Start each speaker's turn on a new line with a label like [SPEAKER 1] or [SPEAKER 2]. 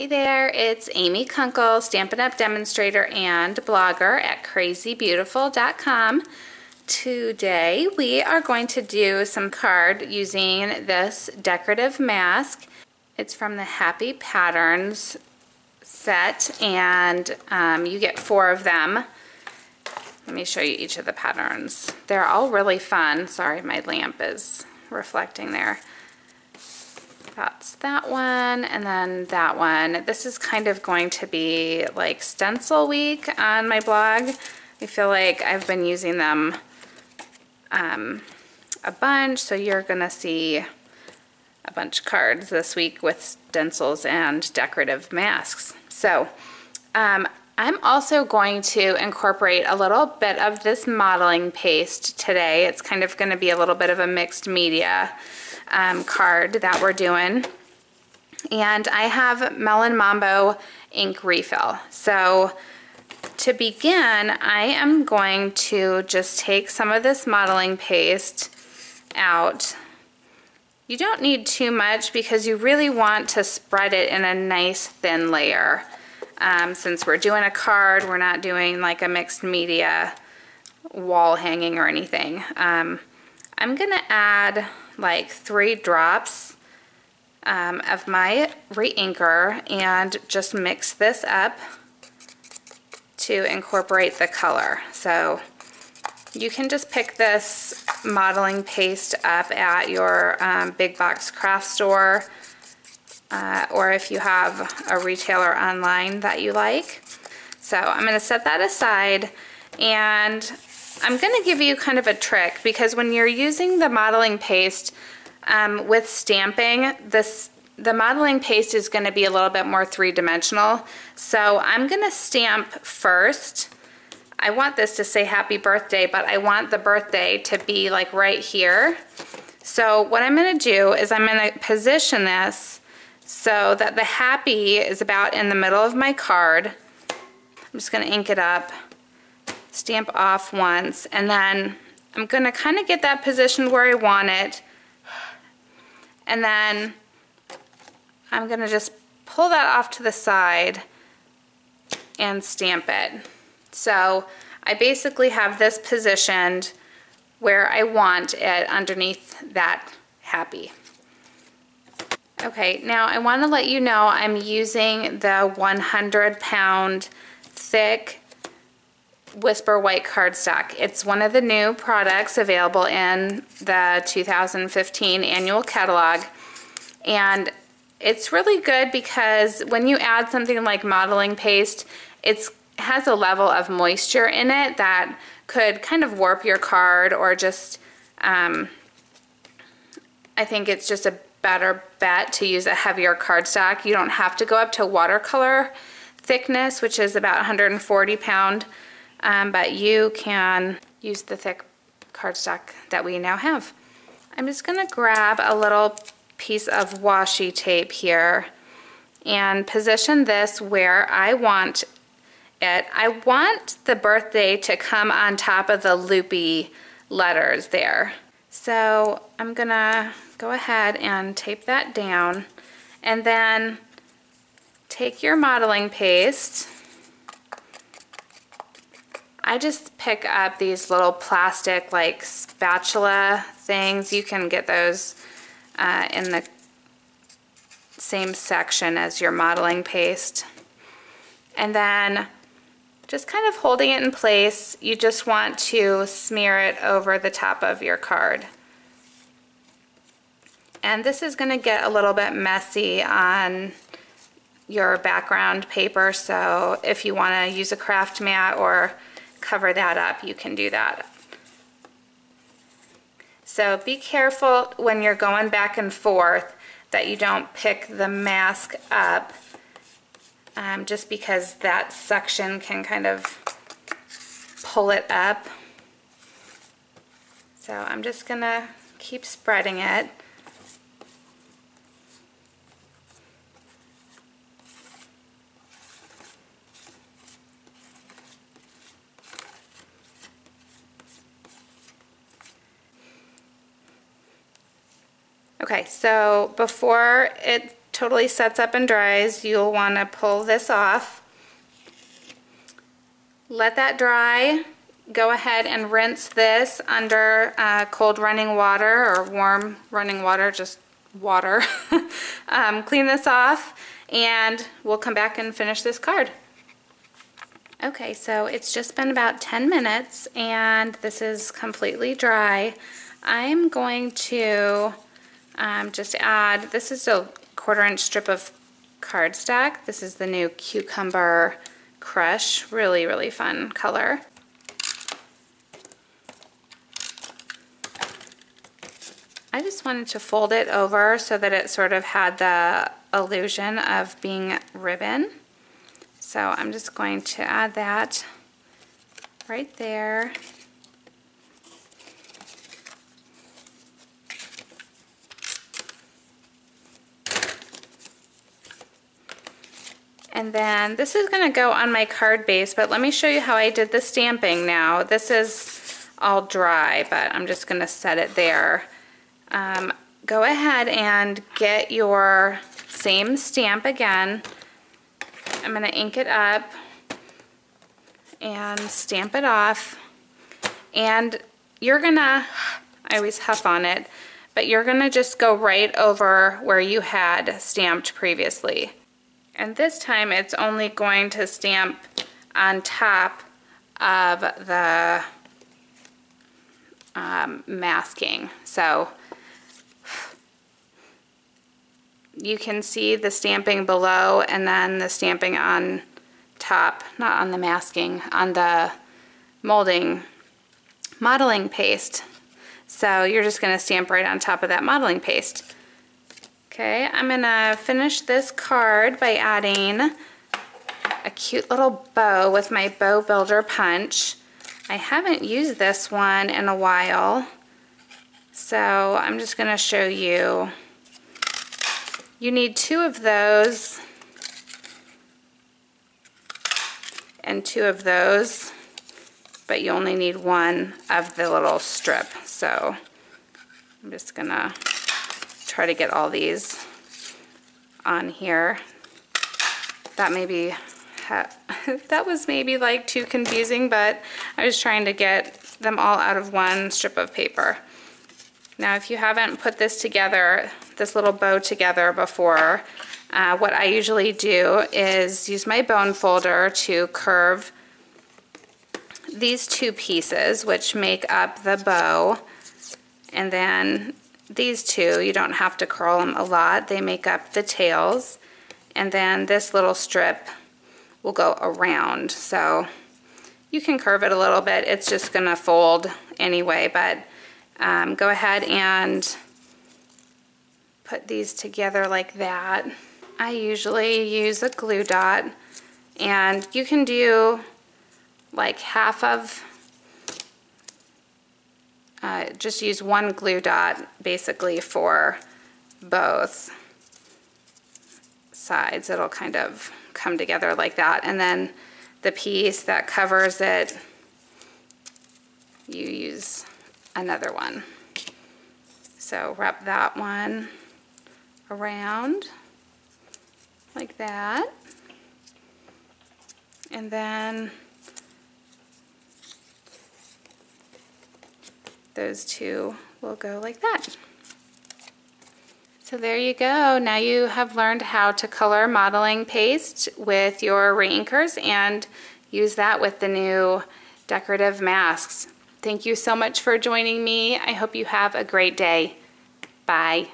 [SPEAKER 1] Hey there, it's Amy Kunkel, Stampin' Up! Demonstrator and blogger at crazybeautiful.com. Today we are going to do some card using this decorative mask. It's from the Happy Patterns set, and you get 4 of them. Let me show you each of the patterns. They're all really fun. Sorry, my lamp is reflecting there. That's that one, and then that one. This is kind of going to be like stencil week on my blog. I feel like I've been using them a bunch, so you're gonna see a bunch of cards this week with stencils and decorative masks. So I'm also going to incorporate a little bit of this modeling paste today. It's kind of going to be a little bit of a mixed media card that we're doing. And I have Melon Mambo ink refill. So to begin, I am going to just take some of this modeling paste out. You don't need too much because you really want to spread it in a nice thin layer. Since we're doing a card, we're not doing like a mixed media wall hanging or anything. I'm gonna add like 3 drops of my re-inker and just mix this up to incorporate the color. So you can just pick this modeling paste up at your big box craft store, or if you have a retailer online that you like. So I'm going to set that aside, and I'm going to give you kind of a trick, because when you're using the modeling paste with stamping, the modeling paste is going to be a little bit more three-dimensional. So I'm going to stamp first. I want this to say happy birthday, but I want the birthday to be like right here. So what I'm going to do is I'm going to position this so that the happy is about in the middle of my card. I'm just going to ink it up, stamp off once, and then I'm going to kind of get that positioned where I want it, and then I'm going to just pull that off to the side and stamp it. So I basically have this positioned where I want it underneath that happy. Okay, now I want to let you know I'm using the 100-pound thick Whisper White cardstock. It's one of the new products available in the 2015 annual catalog, and it's really good because when you add something like modeling paste, it has a level of moisture in it that could kind of warp your card, or just I think it's just a better bet to use a heavier cardstock. You don't have to go up to watercolor thickness, which is about 140 pound, but you can use the thick cardstock that we now have. I'm just going to grab a little piece of washi tape here and position this where I want it. I want the birthday to come on top of the loopy letters there. So I'm gonna go ahead and tape that down, and then take your modeling paste. I just pick up these little plastic like spatula things. You can get those in the same section as your modeling paste. And then just kind of holding it in place, you just want to smear it over the top of your card. And this is going to get a little bit messy on your background paper, so if you want to use a craft mat or cover that up, you can do that. So be careful when you're going back and forth that you don't pick the mask up, just because that suction can kind of pull it up. So I'm just gonna keep spreading it. Okay, so before it totally sets up and dries, you'll want to pull this off. Let that dry. Go ahead and rinse this under cold running water or warm running water, just water. Clean this off and we'll come back and finish this card. Okay, so it's just been about 10 minutes and this is completely dry. I'm going to just add, this is a 1/4-inch strip of cardstock. This is the new Cucumber Crush, really, really fun color. I just wanted to fold it over so that it sort of had the illusion of being ribbon. So I'm just going to add that right there. And then this is going to go on my card base, but let me show you how I did the stamping now. This is all dry, but I'm just going to set it there. Go ahead and get your same stamp again. I'm going to ink it up and stamp it off. And you're going to, I always huff on it, but you're going to just go right over where you had stamped previously. And this time it's only going to stamp on top of the masking. So you can see the stamping below and then the stamping on top, not on the masking, on the modeling paste. So you're just going to stamp right on top of that modeling paste. Okay, I'm going to finish this card by adding a cute little bow with my Bow Builder punch. I haven't used this one in a while, so I'm just going to show you. You need 2 of those and 2 of those, but you only need 1 of the little strip. So I'm just going to try to get all these on here. That was maybe like too confusing, but I was trying to get them all out of 1 strip of paper. Now if you haven't put this together, this little bow together before, what I usually do is use my bone folder to curve these 2 pieces which make up the bow, and then these 2, you don't have to curl them a lot, they make up the tails, and then this little strip will go around. So you can curve it a little bit, it's just gonna fold anyway, but go ahead and put these together like that. I usually use a glue dot, and you can do like half of, just use 1 glue dot basically for both sides. It'll kind of come together like that, and then the piece that covers it, you use another one. So wrap that one around like that, and then those 2 will go like that. So there you go. Now you have learned how to color modeling paste with your reinkers and use that with the new decorative masks. Thank you so much for joining me. I hope you have a great day. Bye.